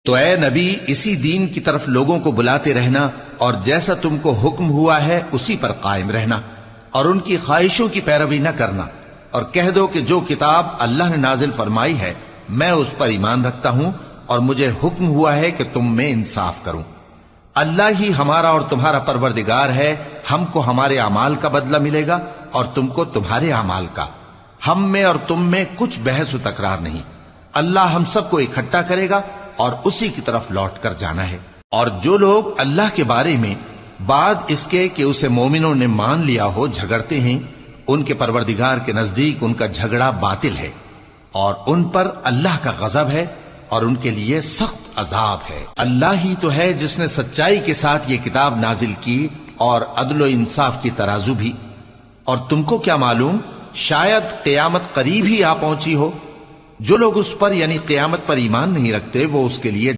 تو اے نبی اسی دین کی طرف لوگوں کو بلاتے رہنا اور جیسا تم کو حکم ہوا ہے اسی پر قائم رہنا اور ان کی خواہشوں کی پیروی نہ کرنا، اور کہہ دو کہ جو کتاب اللہ نے نازل فرمائی ہے میں اس پر ایمان رکھتا ہوں اور مجھے حکم ہوا ہے کہ تم میں انصاف کروں۔ اللہ ہی ہمارا اور تمہارا پروردگار ہے، ہم کو ہمارے اعمال کا بدلہ ملے گا اور تم کو تمہارے اعمال کا، ہم میں اور تم میں کچھ بحث و تکرار نہیں۔ اللہ ہم سب کو اکٹھا کرے گا اور اسی کی طرف لوٹ کر جانا ہے۔ اور جو لوگ اللہ کے بارے میں بعد اس کے کہ اسے مومنوں نے مان لیا ہو جھگڑتے ہیں، ان کے پروردگار کے نزدیک ان کا جھگڑا باطل ہے اور ان پر اللہ کا غضب ہے اور ان کے لیے سخت عذاب ہے۔ اللہ ہی تو ہے جس نے سچائی کے ساتھ یہ کتاب نازل کی اور عدل و انصاف کی ترازو بھی، اور تم کو کیا معلوم شاید قیامت قریب ہی آ پہنچی ہو۔ جو لوگ اس پر یعنی قیامت پر ایمان نہیں رکھتے وہ اس کے لیے